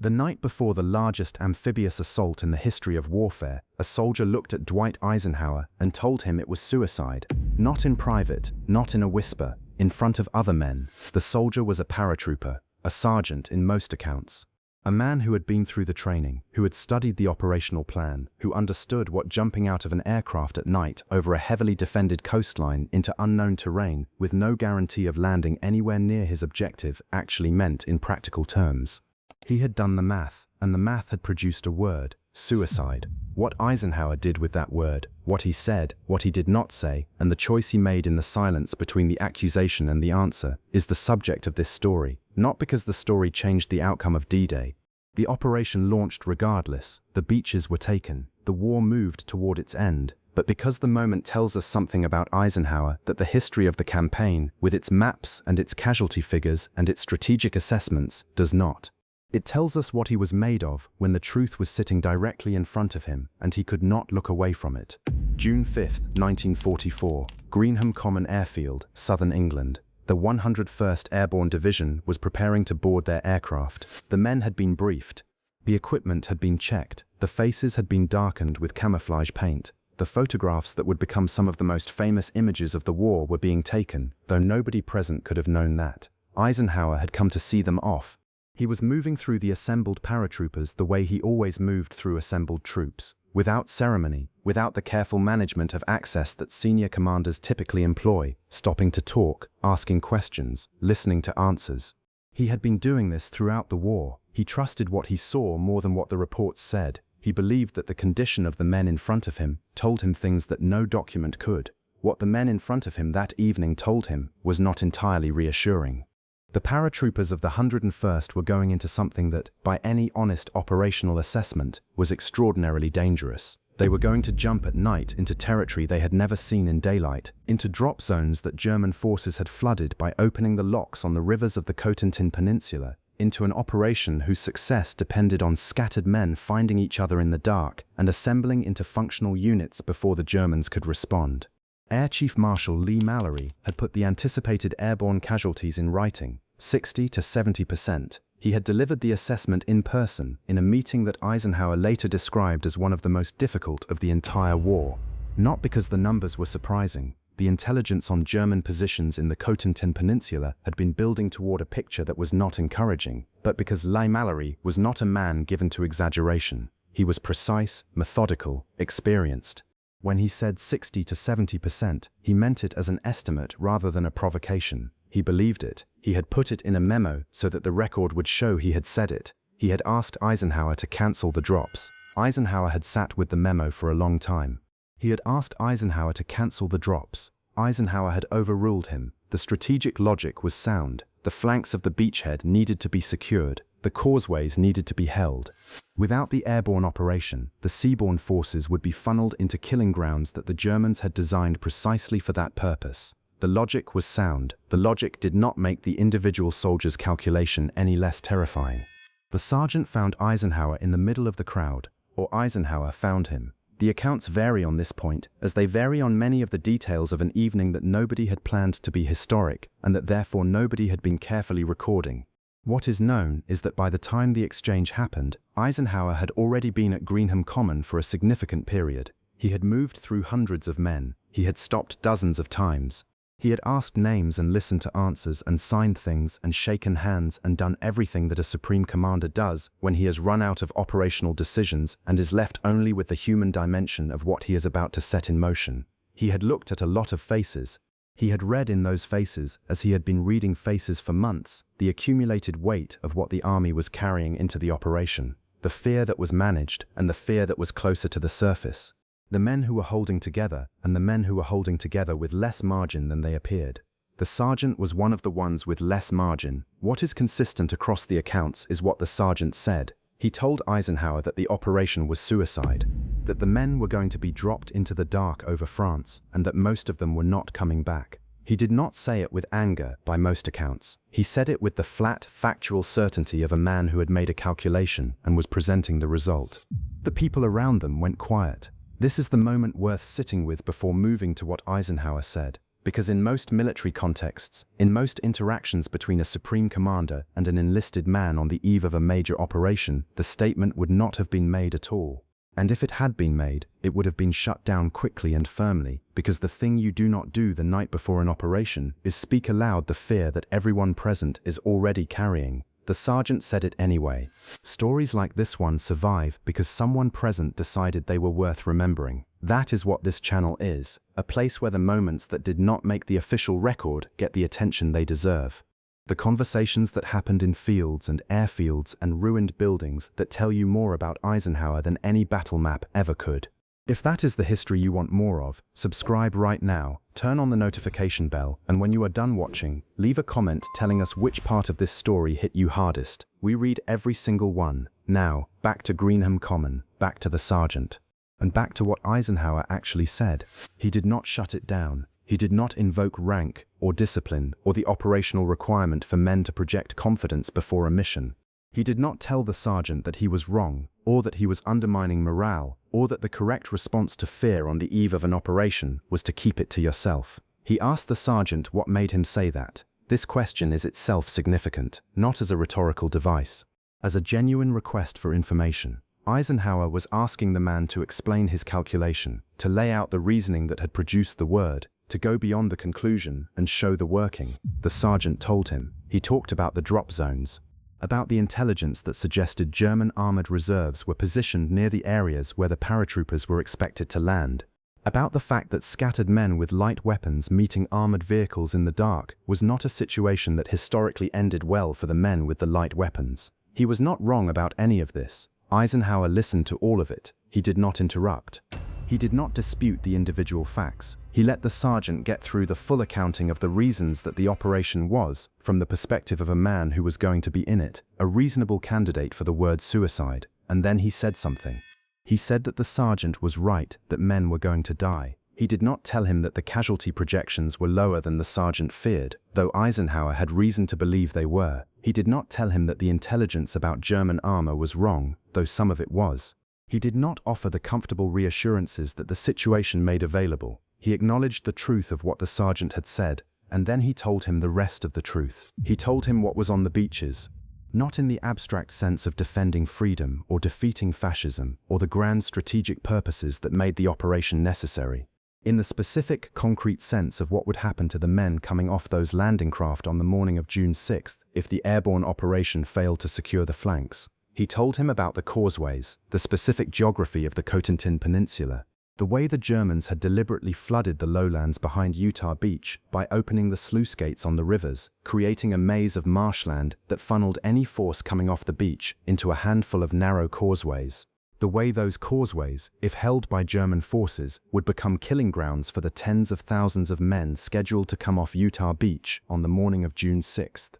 The night before the largest amphibious assault in the history of warfare, a soldier looked at Dwight Eisenhower and told him it was suicide. Not in private, not in a whisper, in front of other men. The soldier was a paratrooper, a sergeant in most accounts. A man who had been through the training, who had studied the operational plan, who understood what jumping out of an aircraft at night over a heavily defended coastline into unknown terrain with no guarantee of landing anywhere near his objective actually meant in practical terms. He had done the math, and the math had produced a word: suicide. What Eisenhower did with that word, what he said, what he did not say, and the choice he made in the silence between the accusation and the answer, is the subject of this story, not because the story changed the outcome of D-Day. The operation launched regardless, the beaches were taken, the war moved toward its end, but because the moment tells us something about Eisenhower that the history of the campaign, with its maps and its casualty figures and its strategic assessments, does not. It tells us what he was made of when the truth was sitting directly in front of him and he could not look away from it. June 5, 1944, Greenham Common Airfield, southern England. The 101st Airborne Division was preparing to board their aircraft. The men had been briefed. The equipment had been checked. The faces had been darkened with camouflage paint. The photographs that would become some of the most famous images of the war were being taken, though nobody present could have known that. Eisenhower had come to see them off. He was moving through the assembled paratroopers the way he always moved through assembled troops, without ceremony, without the careful management of access that senior commanders typically employ, stopping to talk, asking questions, listening to answers. He had been doing this throughout the war. He trusted what he saw more than what the reports said. He believed that the condition of the men in front of him told him things that no document could. What the men in front of him that evening told him was not entirely reassuring. The paratroopers of the 101st were going into something that, by any honest operational assessment, was extraordinarily dangerous. They were going to jump at night into territory they had never seen in daylight, into drop zones that German forces had flooded by opening the locks on the rivers of the Cotentin Peninsula, into an operation whose success depended on scattered men finding each other in the dark and assembling into functional units before the Germans could respond. Air Chief Marshal Lee Mallory had put the anticipated airborne casualties in writing, 60 to 70%. He had delivered the assessment in person in a meeting that Eisenhower later described as one of the most difficult of the entire war. Not because the numbers were surprising. The intelligence on German positions in the Cotentin Peninsula had been building toward a picture that was not encouraging, but because Lee Mallory was not a man given to exaggeration. He was precise, methodical, experienced. When he said 60 to 70%, he meant it as an estimate rather than a provocation. He believed it. He had put it in a memo so that the record would show he had said it. He had asked Eisenhower to cancel the drops. Eisenhower had sat with the memo for a long time. He had asked Eisenhower to cancel the drops. Eisenhower had overruled him. The strategic logic was sound. The flanks of the beachhead needed to be secured. The causeways needed to be held. Without the airborne operation, the seaborne forces would be funneled into killing grounds that the Germans had designed precisely for that purpose. The logic was sound. The logic did not make the individual soldier's calculation any less terrifying. The sergeant found Eisenhower in the middle of the crowd, or Eisenhower found him. The accounts vary on this point, as they vary on many of the details of an evening that nobody had planned to be historic, and that therefore nobody had been carefully recording. What is known is that by the time the exchange happened, Eisenhower had already been at Greenham Common for a significant period. He had moved through hundreds of men. He had stopped dozens of times. He had asked names and listened to answers and signed things and shaken hands and done everything that a supreme commander does when he has run out of operational decisions and is left only with the human dimension of what he is about to set in motion. He had looked at a lot of faces. He had read in those faces, as he had been reading faces for months, the accumulated weight of what the army was carrying into the operation, the fear that was managed and the fear that was closer to the surface. The men who were holding together and the men who were holding together with less margin than they appeared. The sergeant was one of the ones with less margin. What is consistent across the accounts is what the sergeant said. He told Eisenhower that the operation was suicide, that the men were going to be dropped into the dark over France, and that most of them were not coming back. He did not say it with anger, by most accounts. He said it with the flat, factual certainty of a man who had made a calculation and was presenting the result. The people around them went quiet. This is the moment worth sitting with before moving to what Eisenhower said. Because in most military contexts, in most interactions between a supreme commander and an enlisted man on the eve of a major operation, the statement would not have been made at all. And if it had been made, it would have been shut down quickly and firmly, because the thing you do not do the night before an operation is speak aloud the fear that everyone present is already carrying. The sergeant said it anyway. Stories like this one survive because someone present decided they were worth remembering. That is what this channel is, a place where the moments that did not make the official record get the attention they deserve. The conversations that happened in fields and airfields and ruined buildings that tell you more about Eisenhower than any battle map ever could. If that is the history you want more of, subscribe right now, turn on the notification bell, and when you are done watching, leave a comment telling us which part of this story hit you hardest. We read every single one. Now, back to Greenham Common, back to the sergeant. And back to what Eisenhower actually said. He did not shut it down. He did not invoke rank, or discipline, or the operational requirement for men to project confidence before a mission. He did not tell the sergeant that he was wrong, or that he was undermining morale, or that the correct response to fear on the eve of an operation was to keep it to yourself. He asked the sergeant what made him say that. This question is itself significant, not as a rhetorical device. As a genuine request for information. Eisenhower was asking the man to explain his calculation, to lay out the reasoning that had produced the word, to go beyond the conclusion and show the working. The sergeant told him. He talked about the drop zones, about the intelligence that suggested German armored reserves were positioned near the areas where the paratroopers were expected to land, about the fact that scattered men with light weapons meeting armored vehicles in the dark was not a situation that historically ended well for the men with the light weapons. He was not wrong about any of this. Eisenhower listened to all of it. He did not interrupt. He did not dispute the individual facts. He let the sergeant get through the full accounting of the reasons that the operation was, from the perspective of a man who was going to be in it, a reasonable candidate for the word suicide. And then he said something. He said that the sergeant was right, that men were going to die. He did not tell him that the casualty projections were lower than the sergeant feared, though Eisenhower had reason to believe they were. He did not tell him that the intelligence about German armor was wrong, though some of it was. He did not offer the comfortable reassurances that the situation made available. He acknowledged the truth of what the sergeant had said, and then he told him the rest of the truth. He told him what was on the beaches, not in the abstract sense of defending freedom or defeating fascism or the grand strategic purposes that made the operation necessary. In the specific, concrete sense of what would happen to the men coming off those landing craft on the morning of June 6th if the airborne operation failed to secure the flanks. He told him about the causeways, the specific geography of the Cotentin Peninsula, the way the Germans had deliberately flooded the lowlands behind Utah Beach by opening the sluice gates on the rivers, creating a maze of marshland that funneled any force coming off the beach into a handful of narrow causeways. The way those causeways, if held by German forces, would become killing grounds for the tens of thousands of men scheduled to come off Utah Beach on the morning of June 6th.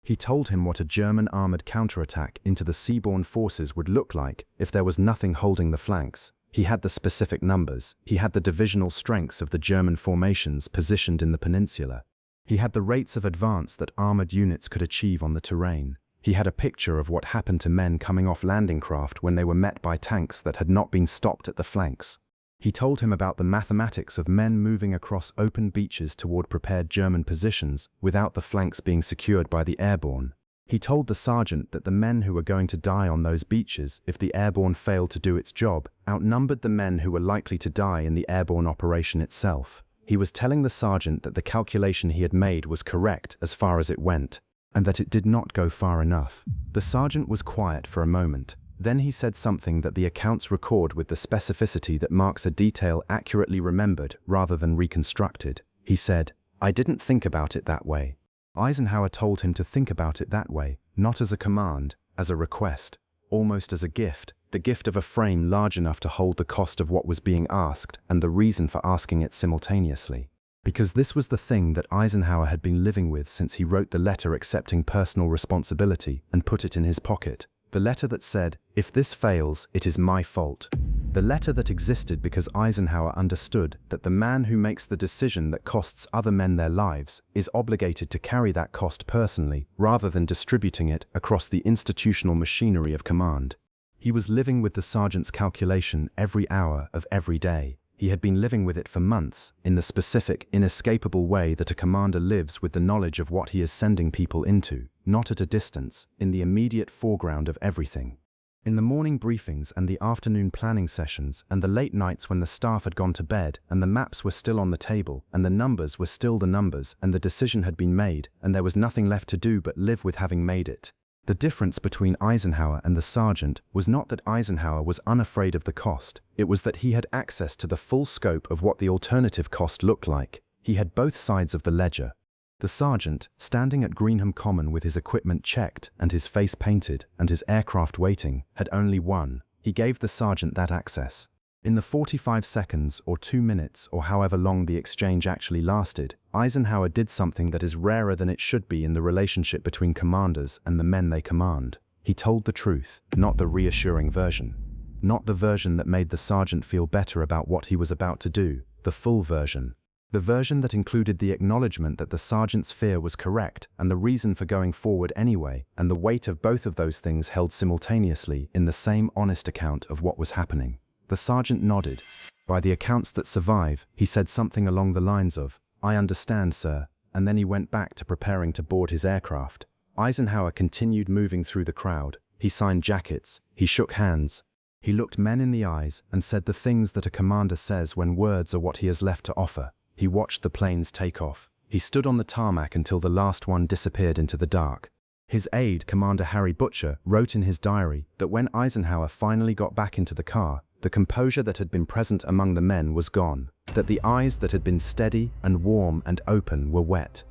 He told him what a German armored counterattack into the seaborne forces would look like if there was nothing holding the flanks. He had the specific numbers. He had the divisional strengths of the German formations positioned in the peninsula. He had the rates of advance that armored units could achieve on the terrain. He had a picture of what happened to men coming off landing craft when they were met by tanks that had not been stopped at the flanks. He told him about the mathematics of men moving across open beaches toward prepared German positions without the flanks being secured by the airborne. He told the sergeant that the men who were going to die on those beaches if the airborne failed to do its job outnumbered the men who were likely to die in the airborne operation itself. He was telling the sergeant that the calculation he had made was correct as far as it went, and that it did not go far enough. The sergeant was quiet for a moment. Then he said something that the accounts record with the specificity that marks a detail accurately remembered rather than reconstructed. He said, "I didn't think about it that way." Eisenhower told him to think about it that way, not as a command, as a request, almost as a gift, the gift of a frame large enough to hold the cost of what was being asked and the reason for asking it simultaneously. Because this was the thing that Eisenhower had been living with since he wrote the letter accepting personal responsibility and put it in his pocket. The letter that said, "If this fails, it is my fault." The letter that existed because Eisenhower understood that the man who makes the decision that costs other men their lives is obligated to carry that cost personally rather than distributing it across the institutional machinery of command. He was living with the sergeant's calculation every hour of every day. He had been living with it for months, in the specific, inescapable way that a commander lives with the knowledge of what he is sending people into, not at a distance, in the immediate foreground of everything. In the morning briefings and the afternoon planning sessions and the late nights when the staff had gone to bed and the maps were still on the table and the numbers were still the numbers and the decision had been made and there was nothing left to do but live with having made it. The difference between Eisenhower and the sergeant was not that Eisenhower was unafraid of the cost, it was that he had access to the full scope of what the alternative cost looked like. He had both sides of the ledger. The sergeant, standing at Greenham Common with his equipment checked and his face painted and his aircraft waiting, had only one. He gave the sergeant that access. In the 45 seconds or 2 minutes or however long the exchange actually lasted, Eisenhower did something that is rarer than it should be in the relationship between commanders and the men they command. He told the truth, not the reassuring version. Not the version that made the sergeant feel better about what he was about to do, the full version. The version that included the acknowledgement that the sergeant's fear was correct and the reason for going forward anyway, and the weight of both of those things held simultaneously in the same honest account of what was happening. The sergeant nodded. By the accounts that survive, he said something along the lines of, "I understand, sir," and then he went back to preparing to board his aircraft. Eisenhower continued moving through the crowd. He signed jackets. He shook hands. He looked men in the eyes and said the things that a commander says when words are what he has left to offer. He watched the planes take off. He stood on the tarmac until the last one disappeared into the dark. His aide, Commander Harry Butcher, wrote in his diary that when Eisenhower finally got back into the car, the composure that had been present among the men was gone, that the eyes that had been steady and warm and open were wet,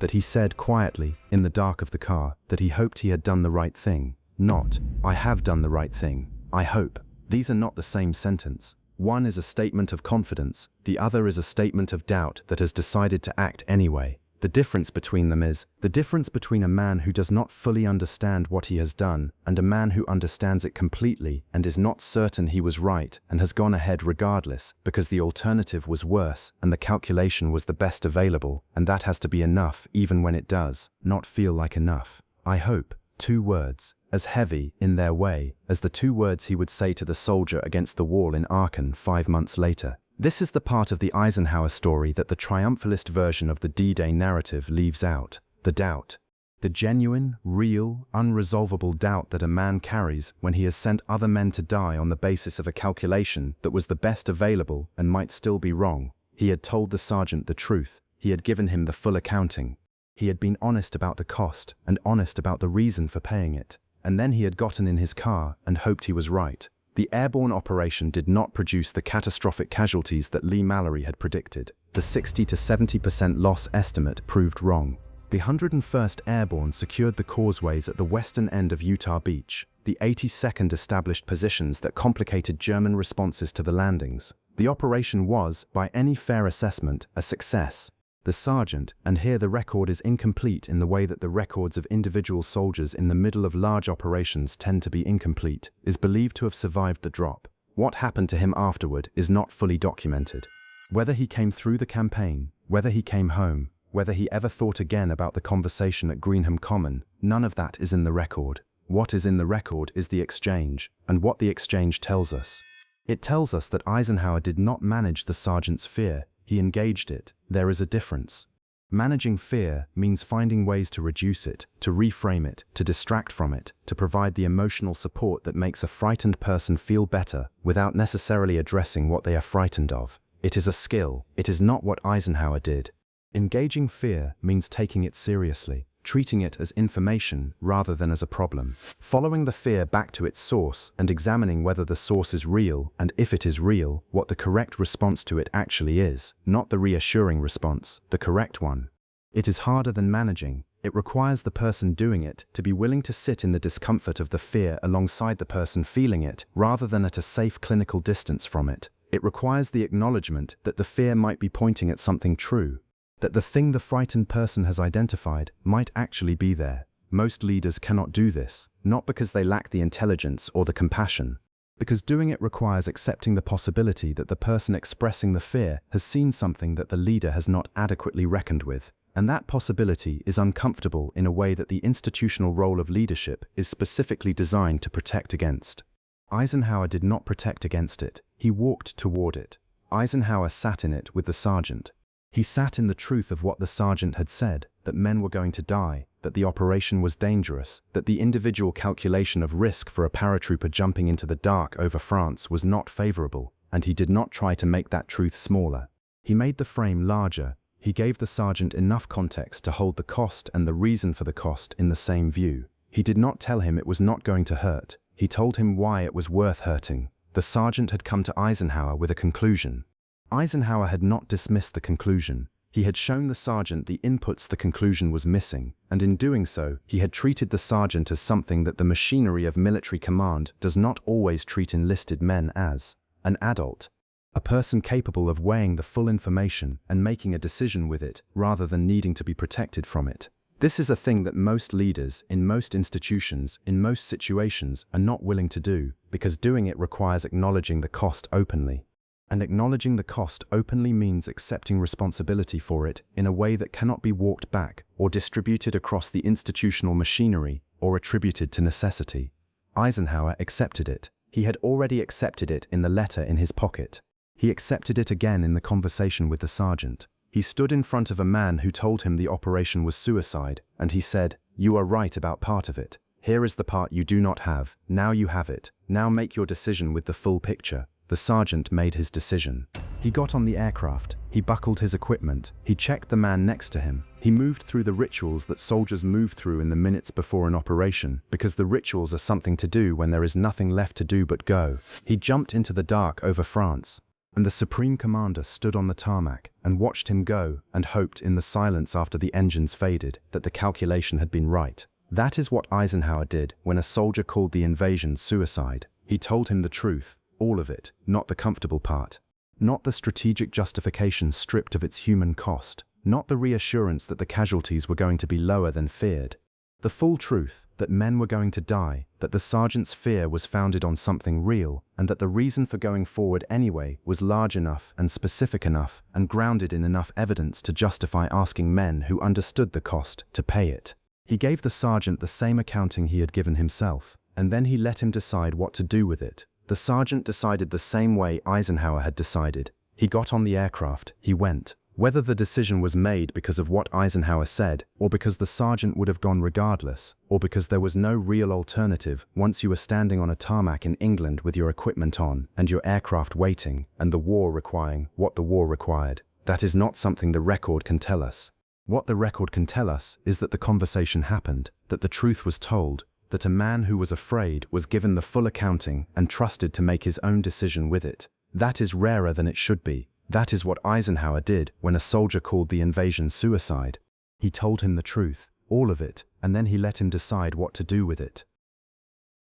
that he said quietly, in the dark of the car, that he hoped he had done the right thing, not, "I have done the right thing, I hope." These are not the same sentence. One is a statement of confidence, the other is a statement of doubt that has decided to act anyway. The difference between them is the difference between a man who does not fully understand what he has done and a man who understands it completely and is not certain he was right and has gone ahead regardless because the alternative was worse and the calculation was the best available, and that has to be enough even when it does not feel like enough. I hope. 2 words, as heavy, in their way, as the 2 words he would say to the soldier against the wall in Aachen 5 months later. This is the part of the Eisenhower story that the triumphalist version of the D-Day narrative leaves out: the doubt. The genuine, real, unresolvable doubt that a man carries when he has sent other men to die on the basis of a calculation that was the best available and might still be wrong. He had told the sergeant the truth. He had given him the full accounting. He had been honest about the cost and honest about the reason for paying it. And then he had gotten in his car and hoped he was right. The airborne operation did not produce the catastrophic casualties that Lee Mallory had predicted. The 60 to 70% loss estimate proved wrong. The 101st Airborne secured the causeways at the western end of Utah Beach. The 82nd established positions that complicated German responses to the landings. The operation was, by any fair assessment, a success. The sergeant, and here the record is incomplete in the way that the records of individual soldiers in the middle of large operations tend to be incomplete, is believed to have survived the drop. What happened to him afterward is not fully documented. Whether he came through the campaign, whether he came home, whether he ever thought again about the conversation at Greenham Common, none of that is in the record. What is in the record is the exchange, and what the exchange tells us. It tells us that Eisenhower did not manage the sergeant's fear. He engaged it. There is a difference. Managing fear means finding ways to reduce it, to reframe it, to distract from it, to provide the emotional support that makes a frightened person feel better without necessarily addressing what they are frightened of. It is a skill. It is not what Eisenhower did. Engaging fear means taking it seriously, treating it as information rather than as a problem, following the fear back to its source and examining whether the source is real, and if it is real, what the correct response to it actually is, not the reassuring response, the correct one. It is harder than managing. It requires the person doing it to be willing to sit in the discomfort of the fear alongside the person feeling it, rather than at a safe clinical distance from it. It requires the acknowledgement that the fear might be pointing at something true, that the thing the frightened person has identified might actually be there. Most leaders cannot do this, not because they lack the intelligence or the compassion, because doing it requires accepting the possibility that the person expressing the fear has seen something that the leader has not adequately reckoned with. And that possibility is uncomfortable in a way that the institutional role of leadership is specifically designed to protect against. Eisenhower did not protect against it. He walked toward it. Eisenhower sat in it with the sergeant. He sat in the truth of what the sergeant had said, that men were going to die, that the operation was dangerous, that the individual calculation of risk for a paratrooper jumping into the dark over France was not favorable, and he did not try to make that truth smaller. He made the frame larger. He gave the sergeant enough context to hold the cost and the reason for the cost in the same view. He did not tell him it was not going to hurt. He told him why it was worth hurting. The sergeant had come to Eisenhower with a conclusion. Eisenhower had not dismissed the conclusion. He had shown the sergeant the inputs the conclusion was missing, and in doing so, he had treated the sergeant as something that the machinery of military command does not always treat enlisted men as: an adult, a person capable of weighing the full information and making a decision with it, rather than needing to be protected from it. This is a thing that most leaders, in most institutions, in most situations, are not willing to do, because doing it requires acknowledging the cost openly. And acknowledging the cost openly means accepting responsibility for it in a way that cannot be walked back or distributed across the institutional machinery or attributed to necessity. Eisenhower accepted it. He had already accepted it in the letter in his pocket. He accepted it again in the conversation with the sergeant. He stood in front of a man who told him the operation was suicide, and he said, "You are right about part of it. Here is the part you do not have. Now you have it. Now make your decision with the full picture." The sergeant made his decision. He got on the aircraft. He buckled his equipment. He checked the man next to him. He moved through the rituals that soldiers move through in the minutes before an operation, because the rituals are something to do when there is nothing left to do but go. He jumped into the dark over France, and the Supreme Commander stood on the tarmac and watched him go and hoped in the silence after the engines faded that the calculation had been right. That is what Eisenhower did when a soldier called the invasion suicide. He told him the truth. All of it, not the comfortable part. Not the strategic justification stripped of its human cost. Not the reassurance that the casualties were going to be lower than feared. The full truth, that men were going to die, that the sergeant's fear was founded on something real, and that the reason for going forward anyway was large enough and specific enough and grounded in enough evidence to justify asking men who understood the cost to pay it. He gave the sergeant the same accounting he had given himself, and then he let him decide what to do with it. The sergeant decided the same way Eisenhower had decided. He got on the aircraft, he went. Whether the decision was made because of what Eisenhower said, or because the sergeant would have gone regardless, or because there was no real alternative once you were standing on a tarmac in England with your equipment on, and your aircraft waiting, and the war requiring what the war required, that is not something the record can tell us. What the record can tell us is that the conversation happened, that the truth was told, that a man who was afraid was given the full accounting and trusted to make his own decision with it. That is rarer than it should be. That is what Eisenhower did when a soldier called the invasion suicide. He told him the truth, all of it, and then he let him decide what to do with it.